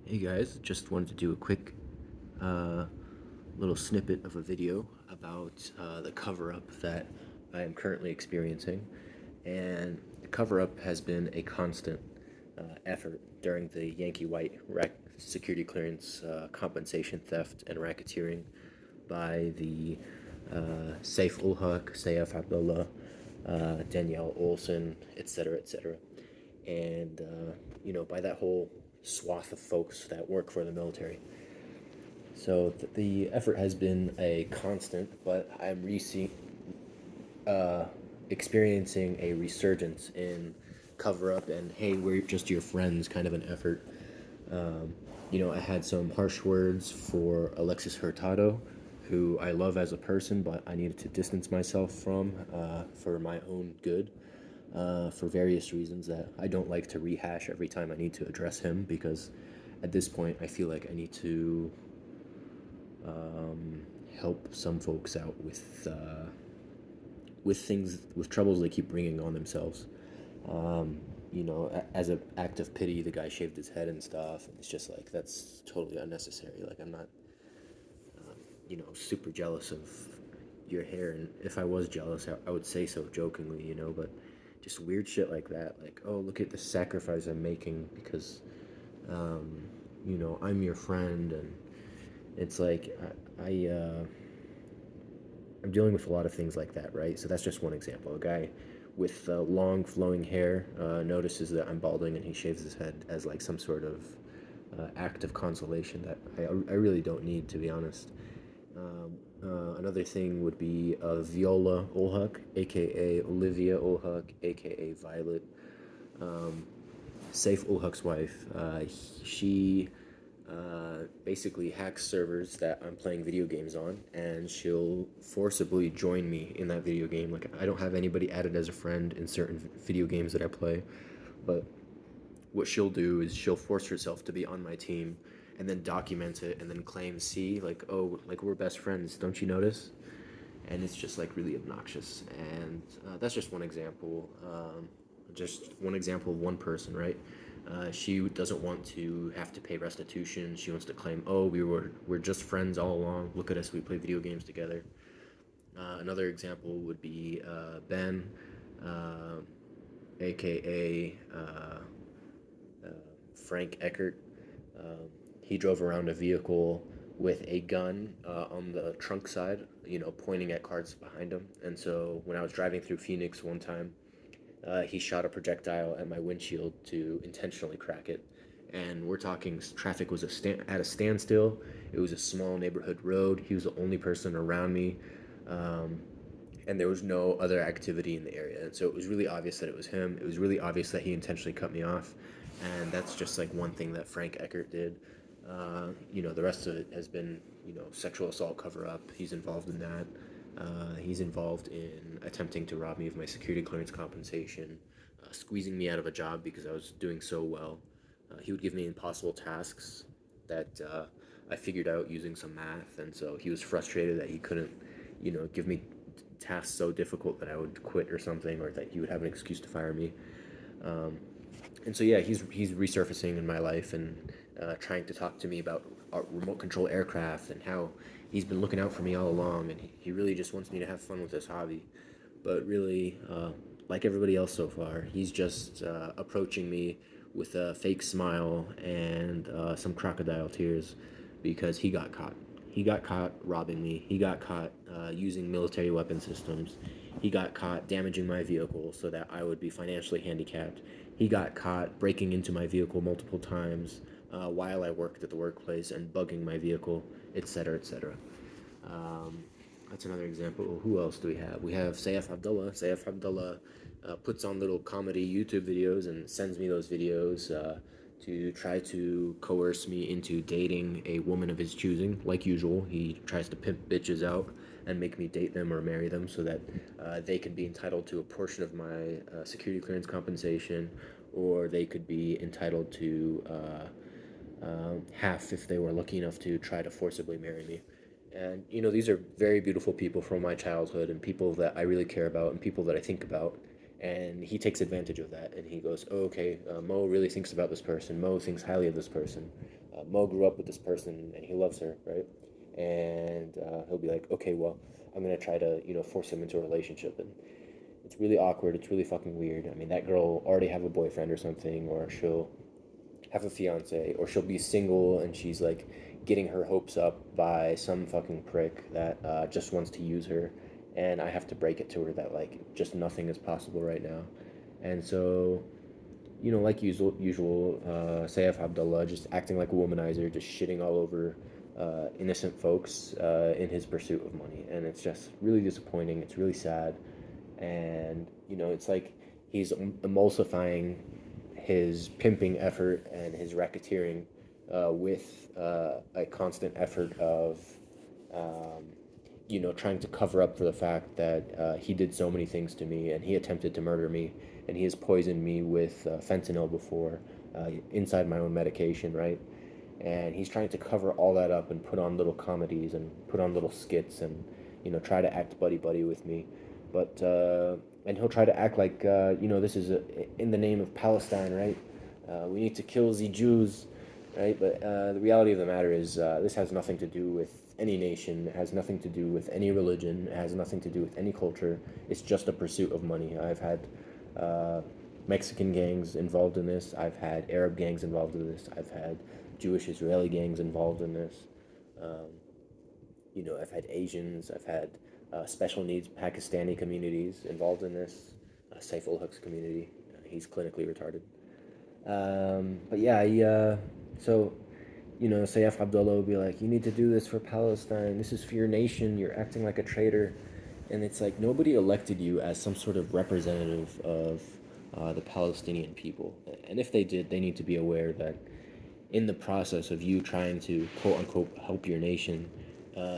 Hey guys, just wanted to do a quick uh, little snippet of a video about the cover up that I am currently experiencing. And the cover up has been a constant effort during the Yankee White security clearance compensation theft and racketeering by the Saif ul Haq, Saif Abdullah, Danielle Olson, etc., etc. And, by that whole swath of folks that work for the military. So the effort has been a constant, but I'm uh, experiencing a resurgence in cover up and hey, we're just your friends kind of an effort. Um, I had some harsh words for Alexis Hurtado, who I love as a person, but I needed to distance myself from for my own good, for various reasons that I don't like to rehash every time I need to address him because at this point I feel like I need to um, help some folks out with things with troubles they keep bringing on themselves. As an act of pity, the guy shaved his head and stuff, and it's just like that's totally unnecessary. Like I'm not, super jealous of your hair, and if I was jealous, I would say so jokingly, but just weird shit like that. Like, oh, look at the sacrifice I'm making because, um, I'm your friend, and it's like I'm dealing with a lot of things like that, right? So that's just one example. A guy with long flowing hair notices that I'm balding and he shaves his head as like some sort of act of consolation that I really don't need, to be honest. Another thing would be Viola Olhak, aka Olivia Olhak, aka Violet. Um, Saif Ulhak's wife. She basically hacks servers that I'm playing video games on, and she'll forcibly join me in that video game. Like, I don't have anybody added as a friend in certain video games that I play, but what she'll do is she'll force herself to be on my team and then document it and then claim, see, like, oh, like we're best friends, don't you notice? And it's just like really obnoxious. And that's just one example of one person, right? She doesn't want to have to pay restitution. She wants to claim, oh, we're just friends all along. Look at us, we play video games together. Another example would be Ben, uh, aka uh, Frank Eckert. Um, he drove around a vehicle with a gun on the trunk side, pointing at cars behind him. And so when I was driving through Phoenix one time, he shot a projectile at my windshield to intentionally crack it. And we're talking traffic was at a standstill. It was a small neighborhood road. He was the only person around me. Um, and there was no other activity in the area. And so it was really obvious that it was him. It was really obvious that he intentionally cut me off. And that's just like one thing that Frank Eckert did. The rest of it has been, sexual assault cover up. He's involved in that. He's involved in attempting to rob me of my security clearance compensation, squeezing me out of a job because I was doing so well. He would give me impossible tasks that I figured out using some math, and so he was frustrated that he couldn't, give me tasks so difficult that I would quit or something, or that he would have an excuse to fire me. Um, and so yeah, he's resurfacing in my life and trying to talk to me about remote control aircraft and how he's been looking out for me all along, and he really just wants me to have fun with this hobby. But really, like everybody else so far, he's just approaching me with a fake smile and some crocodile tears because he got caught. He got caught robbing me. He got caught using military weapon systems. He got caught damaging my vehicle so that I would be financially handicapped. He got caught breaking into my vehicle multiple times while I worked at the workplace and bugging my vehicle, etc., etc. Um, that's another example. Who else do we have? We have Saif Abdullah. Saif Abdullah puts on little comedy YouTube videos and sends me those videos to try to coerce me into dating a woman of his choosing. Like usual, he tries to pimp bitches out and make me date them or marry them so that they could be entitled to a portion of my security clearance compensation, or they could be entitled to half if they were lucky enough to try to forcibly marry me. And these are very beautiful people from my childhood and people that I really care about and people that I think about. And he takes advantage of that, and he goes, oh, okay, Mo really thinks about this person. Mo thinks highly of this person. Mo grew up with this person, and he loves her, right? And he'll be like, okay, well, I'm gonna try to, force him into a relationship, and it's really awkward. It's really fucking weird. I mean, that girl already have a boyfriend or something, or she'll have a fiance, or she'll be single, and she's like getting her hopes up by some fucking prick that just wants to use her, and I have to break it to her that like just nothing is possible right now, and so like usual, Saif Abdullah just acting like a womanizer, just shitting all over innocent folks in his pursuit of money, and it's just really disappointing. It's really sad, and it's like he's emulsifying his pimping effort and his racketeering with a constant effort of um, trying to cover up for the fact that he did so many things to me, and he attempted to murder me, and he has poisoned me with fentanyl before inside my own medication, right? And he's trying to cover all that up and put on little comedies and put on little skits and try to act buddy buddy with me, but and he'll try to act like this is in the name of Palestine, right? We need to kill the Jews, right? But the reality of the matter is this has nothing to do with any nation. It has nothing to do with any religion. It has nothing to do with any culture. It's just a pursuit of money. I've had uh, Mexican gangs involved in this. I've had Arab gangs involved in this. I've had Jewish Israeli gangs involved in this. Um, I've had Asians. I've had special needs Pakistani communities involved in this. Saif ul Huq's community. He's clinically retarded. But yeah, so Sayyaf Abdullah would be like, you need to do this for Palestine. This is for your nation. You're acting like a traitor. And it's like nobody elected you as some sort of representative of the Palestinian people. And if they did, they need to be aware that in the process of you trying to quote unquote help your nation,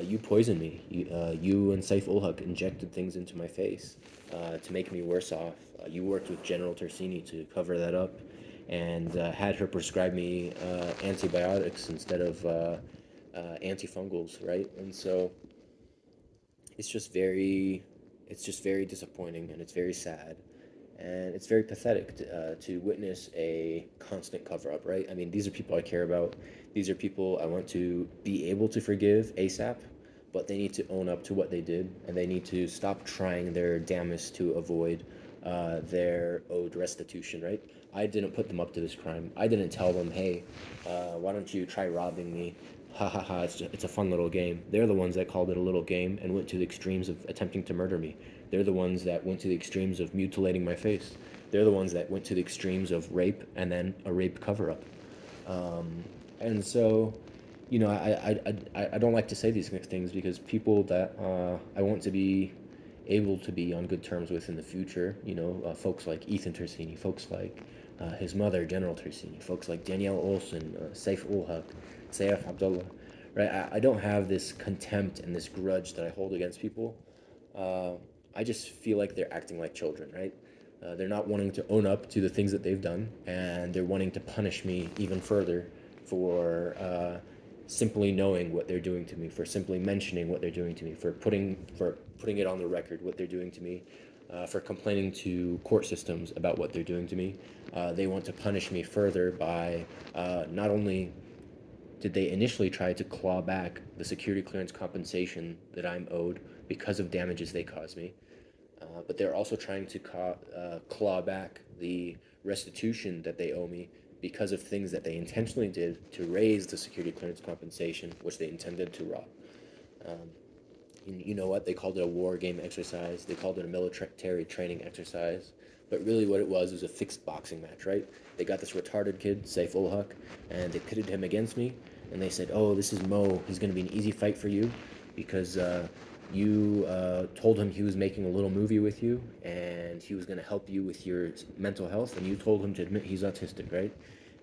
you poisoned me. You and Saif ul Haq injected things into my face to make me worse off. You worked with General Tersini to cover that up and had her prescribe me antibiotics instead of antifungals, right? And so it's just very, it's just very disappointing, and it's very sad, and it's very pathetic to witness a constant cover up, right? I mean, these are people I care about. These are people I want to be able to forgive ASAP, but they need to own up to what they did, and they need to stop trying their damnedest to avoid their owed restitution, right? I didn't put them up to this crime. I didn't tell them, hey, why don't you try robbing me? Ha ha ha, it's a fun little game. They're the ones that called it a little game and went to the extremes of attempting to murder me. They're the ones that went to the extremes of mutilating my face. They're the ones that went to the extremes of rape and then a rape cover up. And so, I don't like to say these things because people that I want to be able to be on good terms with in the future, folks like Ethan Tersini, folks like his mother, General Tersini, folks like Danielle Olson, Saif ul Haq, Saif Abdullah, right? I don't have this contempt and this grudge that I hold against people. Uh, I just feel like they're acting like children, right? They're not wanting to own up to the things that they've done, and they're wanting to punish me even further for simply knowing what they're doing to me, for simply mentioning what they're doing to me, for putting it on the record what they're doing to me, for complaining to court systems about what they're doing to me. They want to punish me further by not only did they initially try to claw back the security clearance compensation that I'm owed because of damages they caused me, but they're also trying to claw back the restitution that they owe me because of things that they intentionally did to raise the security clearance compensation, which they intended to rob. Um, you know what? They called it a war game exercise. They called it a military training exercise. But really, what it was a fixed boxing match, right? They got this retarded kid, Saif ul Haq, and they pitted him against me. And they said, "Oh, this is Mo. He's going to be an easy fight for you because you told him he was making a little movie with you, and he was going to help you with your mental health. And you told him to admit he's autistic, right?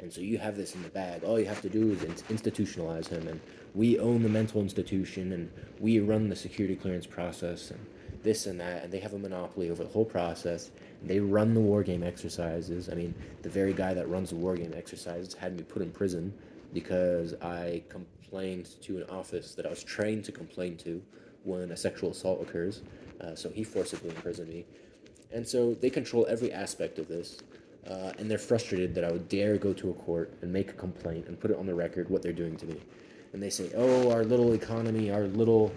And so you have this in the bag. All you have to do is institutionalize him, and we own the mental institution, and we run the security clearance process, and this and that, and they have a monopoly over the whole process. And they run the war game exercises. I mean, the very guy that runs the war game exercises had me put in prison because I complained to an office that I was trained to complain to when a sexual assault occurs. So he forcibly imprisoned me. And so they control every aspect of this. And they're frustrated that I would dare go to a court and make a complaint and put it on the record what they're doing to me. And they say, "Oh, our little economy, our little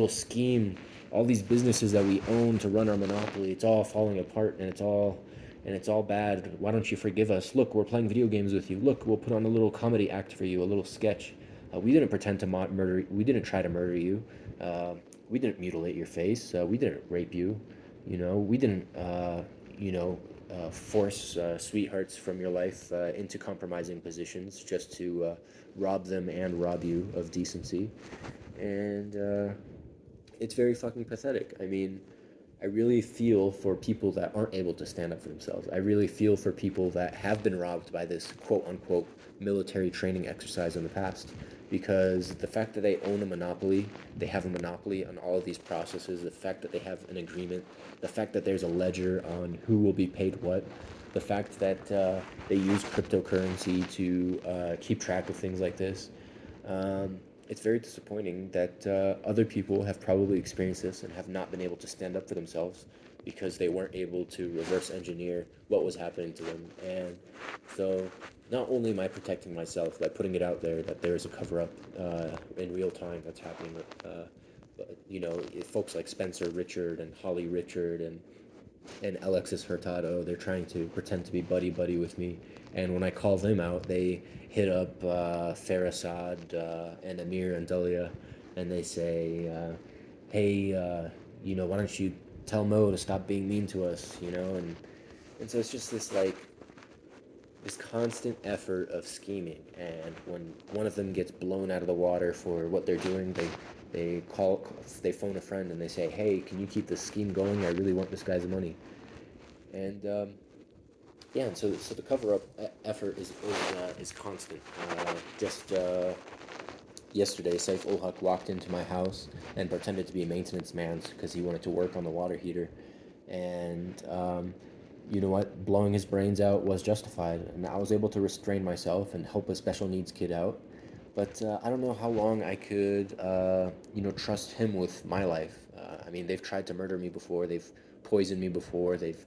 scheme, all these businesses that we own to run our monopoly, it's all falling apart and it's all bad. Why don't you forgive us? Look, we're playing video games with you. Look, we'll put on a little comedy act for you, a little sketch. We didn't pretend to murder. We didn't try to murder you. Uh, we didn't mutilate your face. We didn't rape you. We didn't, force sweethearts from your life into compromising positions just to rob them and rob you of decency." And it's very fucking pathetic. I mean, I really feel for people that aren't able to stand up for themselves. I really feel for people that have been robbed by this quote unquote military training exercise in the past. Because the fact that they own a monopoly, they have a monopoly on all of these processes, the fact that they have an agreement, the fact that there's a ledger on who will be paid what, the fact that they use cryptocurrency to keep track of things like this. It's very disappointing that other people have probably experienced this and have not been able to stand up for themselves because they weren't able to reverse engineer what was happening to them. And so, not only am I protecting myself by putting it out there that there is a cover up in real time that's happening, but folks like Spencer Richard and Holly Richard and Alexis Hurtado, they're trying to pretend to be buddy buddy with me. And when I call them out, they hit up Farasad and Amir and Dalia, and they say, "Hey, why don't you tell Mo to stop being mean to us?" And so it's just this constant effort of scheming. And when one of them gets blown out of the water for what they're doing, they phone a friend and they say, "Hey, can you keep this scheme going? I really want this guy's money." And yeah, and so the cover up effort is constant. Just yesterday, Saif ul Haq walked into my house and pretended to be a maintenance man because he wanted to work on the water heater, and you know what? Blowing his brains out was justified, and I was able to restrain myself and help a special needs kid out. But I don't know how long I could, trust him with my life. I mean, they've tried to murder me before. They've poisoned me before. They've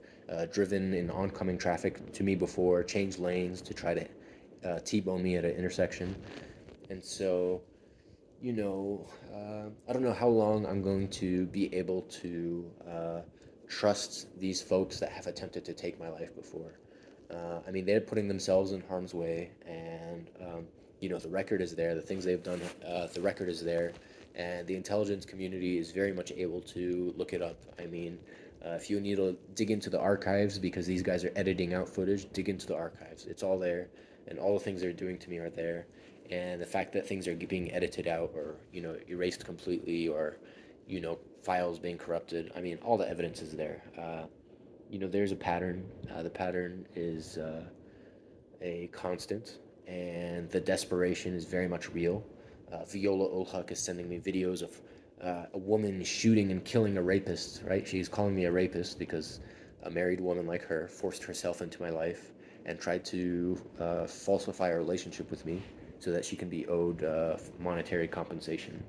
driven in oncoming traffic to me before, changed lanes to try to T-bone me at an intersection. And so, I don't know how long I'm going to be able to trust these folks that have attempted to take my life before. I mean, they're putting themselves in harm's way, and the record is there. The things they've done, the record is there, and the intelligence community is very much able to look it up. I mean, if you need to dig into the archives because these guys are editing out footage, dig into the archives. It's all there, and all the things they're doing to me are there. And the fact that things are being edited out or erased completely or files being corrupted. I mean, all the evidence is there. There's a pattern. The pattern is a constant, and the desperation is very much real. Viola Ulhak is sending me videos of a woman shooting and killing a rapist, right? She's calling me a rapist because a married woman like her forced herself into my life and tried to falsify a relationship with me so that she can be owed monetary compensation.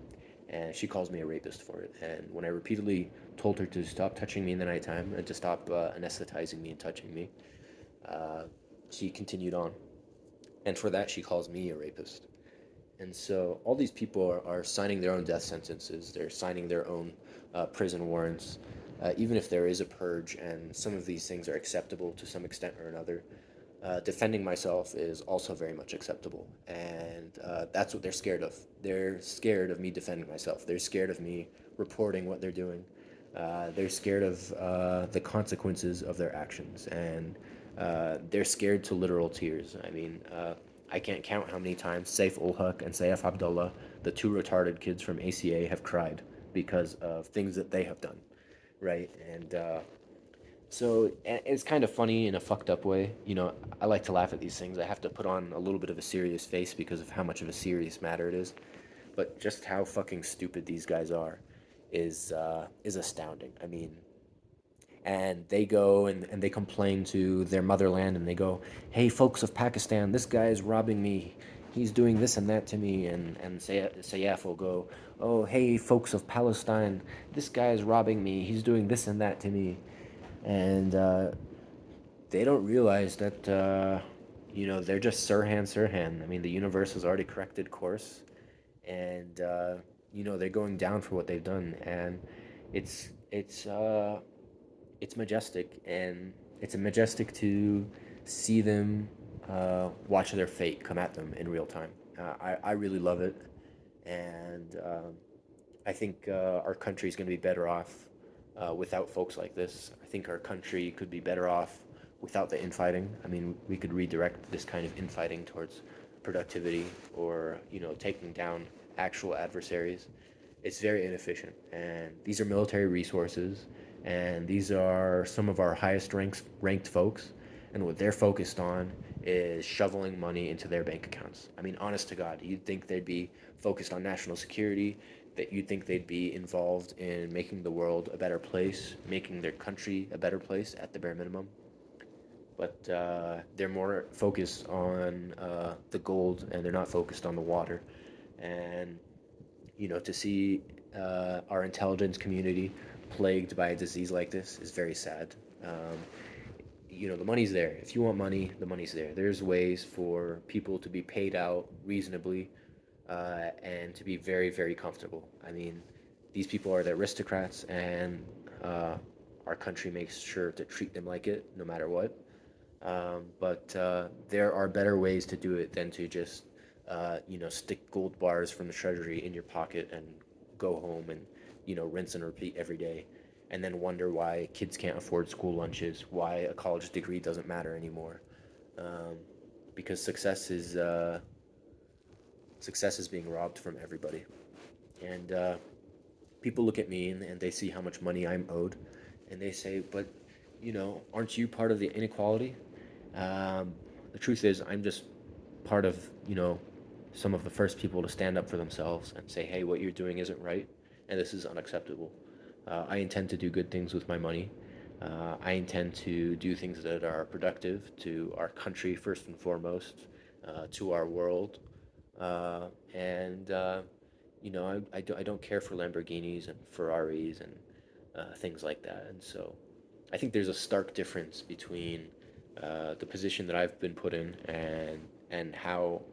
And she calls me a rapist for it. And when I repeatedly told her to stop touching me in the nighttime and to stop anesthetizing me and touching me, she continued on. And for that, she calls me a rapist. And so all these people are signing their own death sentences. They're signing their own prison warrants. Even if there is a purge and some of these things are acceptable to some extent or another, defending myself is also very much acceptable. And that's what they're scared of. They're scared of me defending myself. They're scared of me reporting what they're doing. They're scared of the consequences of their actions. And they're scared to literal tears. I mean, I can't count how many times Saif ul Haq and Saif Abdullah, the two retarded kids from ACA, have cried because of things that they have done, right? And so it's kind of funny in a fucked up way. I like to laugh at these things. I have to put on a little bit of a serious face because of how much of a serious matter it is. But just how fucking stupid these guys are is astounding. I mean, and they go and they complain to their motherland and they go, "Hey, folks of Pakistan, this guy is robbing me. He's doing this and that to me." And Sayaf will go, "Oh, hey, folks of Palestine, this guy is robbing me. He's doing this and that to me." and they don't realize that they're just Sirhan Sirhan. I mean, the universe has already corrected course, and they're going down for what they've done, and it's it's uh, it's majestic, and it's majestic to see them watch their fate come at them in real time. I really love it, and I think our country is going to be better off without folks like this. I think our country could be better off without the infighting. I mean, we could redirect this kind of infighting towards productivity or taking down actual adversaries. It's very inefficient, and these are military resources, and these are some of our highest ranked folks, and what they're focused on is shoveling money into their bank accounts. I mean, honest to God, you'd think they'd be focused on national security, that you'd think they'd be involved in making the world a better place, making their country a better place at the bare minimum. But they're more focused on the gold, and they're not focused on the water. And to see our intelligence community plagued by a disease like this is very sad. Um, the money's there. If you want money, the money's there. There's ways for people to be paid out reasonably and to be very, very comfortable. I mean, these people are the aristocrats, and our country makes sure to treat them like it no matter what. But there are better ways to do it than to just, stick gold bars from the treasury in your pocket and go home and, rinse and repeat every day. And then wonder why kids can't afford school lunches, why a college degree doesn't matter anymore. Um, because success is being robbed from everybody. And people look at me and they see how much money I'm owed, and they say, "But, aren't you part of the inequality?" Um, the truth is, I'm just part of some of the first people to stand up for themselves and say, "Hey, what you're doing isn't right, and this is unacceptable." I intend to do good things with my money. I intend to do things that are productive to our country first and foremost, to our world, and I don't care for Lamborghinis and Ferraris and things like that. And so I think there's a stark difference between the position that I've been put in and how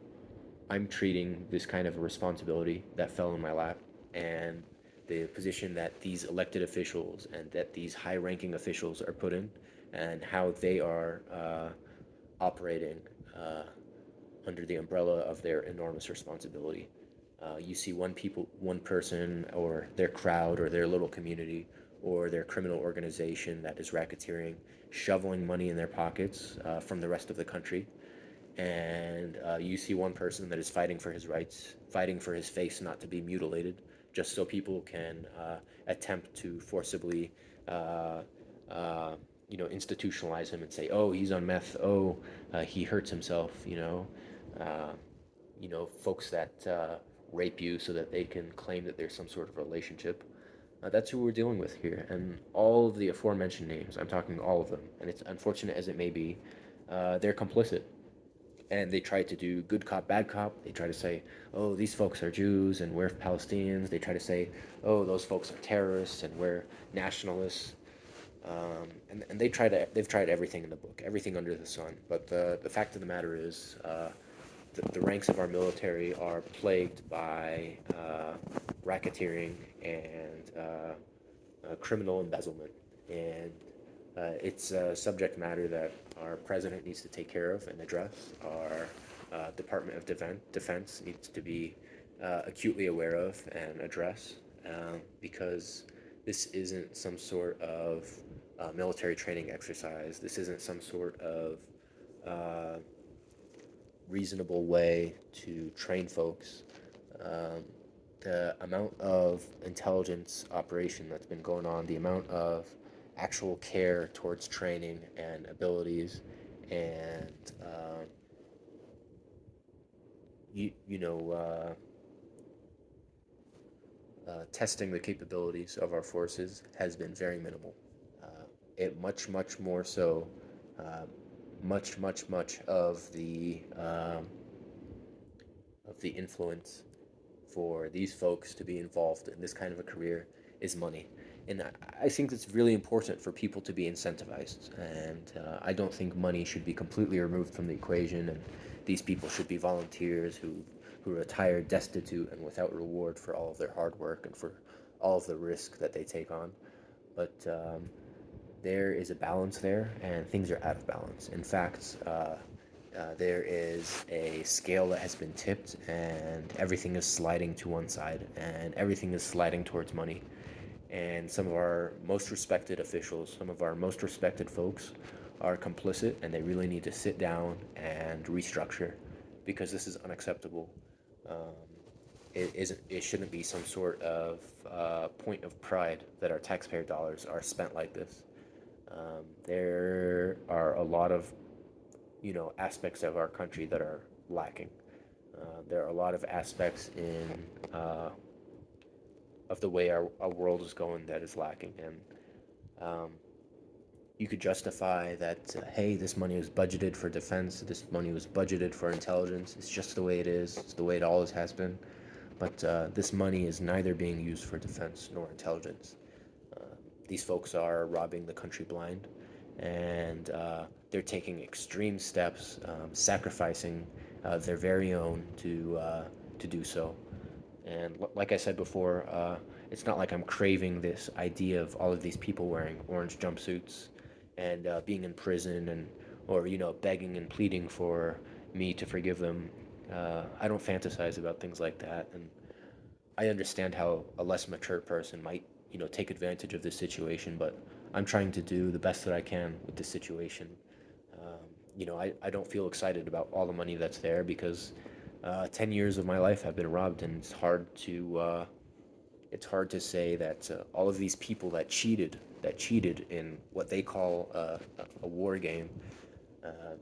I'm treating this kind of a responsibility that fell in my lap, and the position that these elected officials and that these high-ranking officials are put in, and how they are operating uh, under the umbrella of their enormous responsibility. You see one person, or their crowd, or their little community, or their criminal organization that is racketeering, shoveling money in their pockets from the rest of the country, and you see one person that is fighting for his rights, fighting for his face not to be mutilated, just so people can attempt to forcibly, uh, institutionalize him and say, "Oh, he's on meth. Oh, he hurts himself." Uh, folks that rape you so that they can claim that there's some sort of relationship. That's who we're dealing with here, and all of the aforementioned names. I'm talking all of them, and it's unfortunate as it may be, they're complicit, and they try to do good cop, bad cop. They try to say, oh, these folks are Jews and we're Palestinians. They try to say, oh, those folks are terrorists and we're nationalists. And they've tried everything in the book, everything under the sun. But the fact of the matter is, the ranks of our military are plagued by racketeering and criminal embezzlement. And it's a subject matter that our president needs to take care of and address. Our Department of Defense needs to be acutely aware of and address, because this isn't some sort of military training exercise. This isn't some sort of uh, reasonable way to train folks. Um, the amount of intelligence operation that's been going on, the amount of actual care towards training and abilities, and you, you know testing the capabilities of our forces has been very minimal. It much more so, uh, much of the influence for these folks to be involved in this kind of a career is money. And I think it's really important for people to be incentivized. And I don't think money should be completely removed from the equation. And these people should be volunteers who retire destitute and without reward for all of their hard work and for all of the risk that they take on. But there is a balance there, and things are out of balance. In fact, there is a scale that has been tipped, and everything is sliding to one side, and everything is sliding towards money. And some of our most respected officials, some of our most respected folks are complicit, and they really need to sit down and restructure because this is unacceptable. Um, it isn't. It shouldn't be some sort of point of pride that our taxpayer dollars are spent like this. There are a lot of aspects of our country that are lacking. There are a lot of aspects in of the way our world is going that is lacking, and um, you could justify that hey, this money was budgeted for defense, this money was budgeted for intelligence. It's just the way it is. It's the way it always has been. But this money is neither being used for defense nor intelligence. Uh, these folks are robbing the country blind, and they're taking extreme steps, sacrificing their very own to do so. And like I said before, it's not like I'm craving this idea of all of these people wearing orange jumpsuits and being in prison and or begging and pleading for me to forgive them. I don't fantasize about things like that, and I understand how a less mature person might take advantage of this situation, but I'm trying to do the best that I can with this situation. Um, I don't feel excited about all the money that's there because 10 years of my life have been robbed, and it's hard to say that all of these people that cheated in what they call a war game.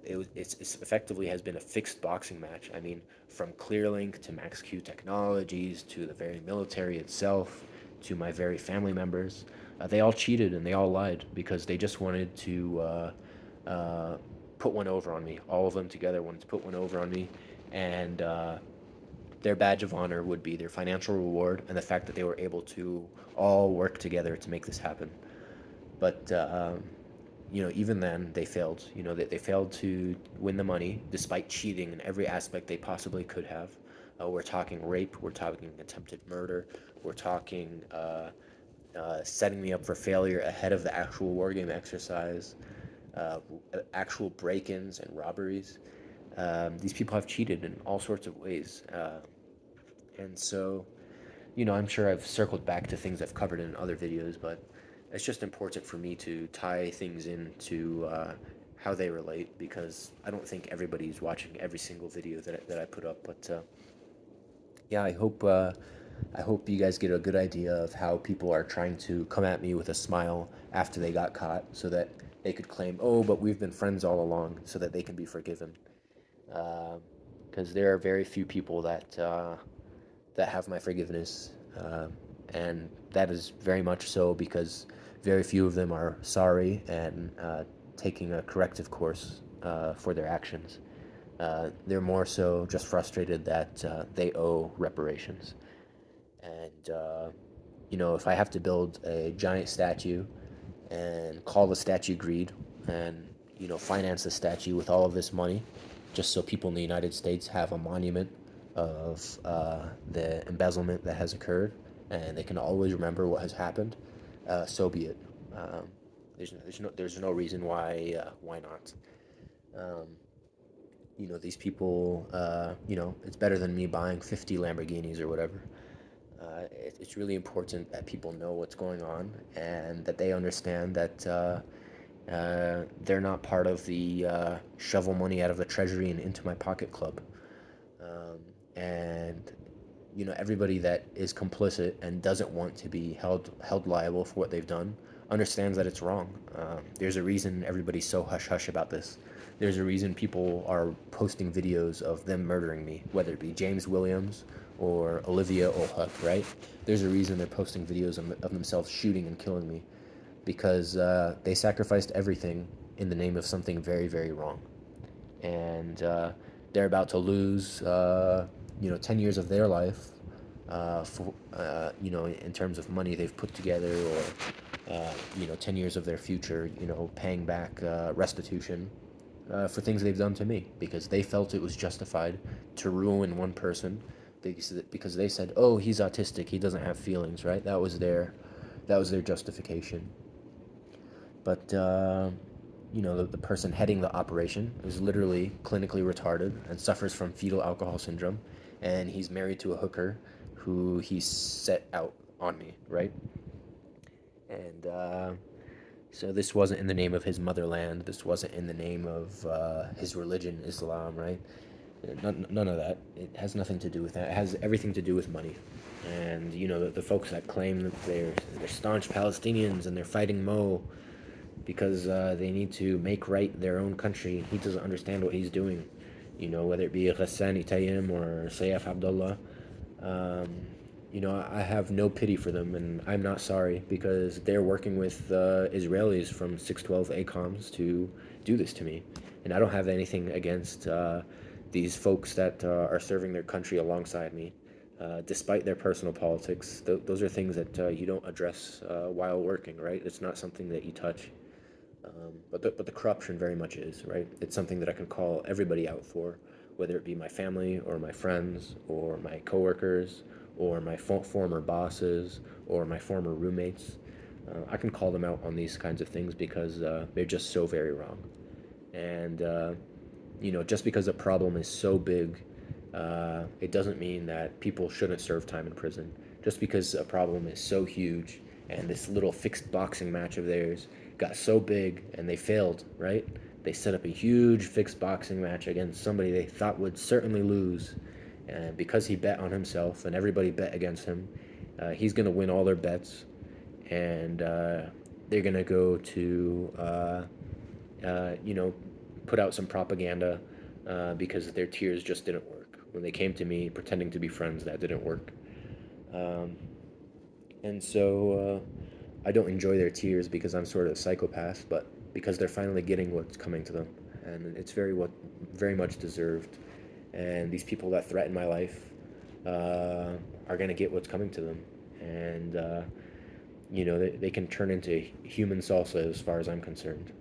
It's effectively has been a fixed boxing match. I mean, from Clearlink to Max Q Technologies to the very military itself to my very family members, they all cheated and they all lied because they just wanted to put one over on me. All of them together wanted to put one over on me, and their badge of honor would be their financial reward and the fact that they were able to all work together to make this happen. But even then, they failed. They failed to win the money despite cheating in every aspect they possibly could have. We're talking rape. We're talking attempted murder. We're talking setting me up for failure ahead of the actual war game exercise. Uh, Actual break-ins and robberies. These people have cheated in all sorts of ways, and so I'm sure I've circled back to things I've covered in other videos, but it's just important for me to tie things into how they relate because I don't think everybody's watching every single video that I put up. But yeah, I hope you guys get a good idea of how people are trying to come at me with a smile after they got caught, so that they could claim, oh, but we've been friends all along, so that they can be forgiven. Because there are very few people that have my forgiveness, and that is very much so because very few of them are sorry and taking a corrective course for their actions. They're more so just frustrated that they owe reparations. And, if I have to build a giant statue and call the statue greed and, finance the statue with all of this money just so people in the United States have a monument of the embezzlement that has occurred and they can always remember what has happened, so be it. Um, there's no reason why not. Um, these people, it's better than me buying 50 Lamborghinis or whatever. It's really important that people know what's going on and that they understand that they're not part of the shovel money out of the treasury and into my pocket club. And everybody that is complicit and doesn't want to be held liable for what they've done understands that it's wrong. There's a reason everybody's so hush hush about this. There's a reason people are posting videos of them murdering me, whether it be James Williams or Olivia Olhuck, right? There's a reason they're posting videos of themselves shooting and killing me because they sacrificed everything in the name of something very, very wrong. And they're about to lose, 10 years of their life in terms of money they've put together, or 10 years of their future, paying back restitution for things they've done to me, because they felt it was justified to ruin one person because they said, "Oh, he's autistic. He doesn't have feelings." Right? That was their justification. But the person heading the operation is literally clinically retarded and suffers from fetal alcohol syndrome, and he's married to a hooker who he set out on me, right? And so this wasn't in the name of his motherland. This wasn't in the name of his religion, Islam, right? None of that. It has nothing to do with that. It has everything to do with money. And the folks that claim that they're staunch Palestinians and they're fighting Mo because they need to make right their own country. He doesn't understand what he's doing. Whether it be Ghassan Itayim or Sayyaf Abdullah. Um, I have no pity for them, and I'm not sorry, because they're working with Israelis from 612 ACOMs to do this to me. And I don't have anything against these folks that are serving their country alongside me, despite their personal politics. Those are things that you don't address while working, right? It's not something that you touch. But the corruption very much is, right? It's something that I can call everybody out for, whether it be my family or my friends or my coworkers or my former bosses or my former roommates. I can call them out on these kinds of things because they're just so very wrong. And just because a problem is so big, it doesn't mean that people shouldn't serve time in prison. Just because a problem is so huge and this little fixed boxing match of theirs got so big and they failed, right? They set up a huge fixed boxing match against somebody they thought would certainly lose. And because he bet on himself and everybody bet against him, he's going to win all their bets. And they're going to go to, put out some propaganda because their tears just didn't work. When they came to me pretending to be friends, that didn't work. Um, and so I don't enjoy their tears because I'm sort of a psychopath, but because they're finally getting what's coming to them, and it's very much deserved. And these people that threaten my life are gonna get what's coming to them, and they can turn into human salsa as far as I'm concerned.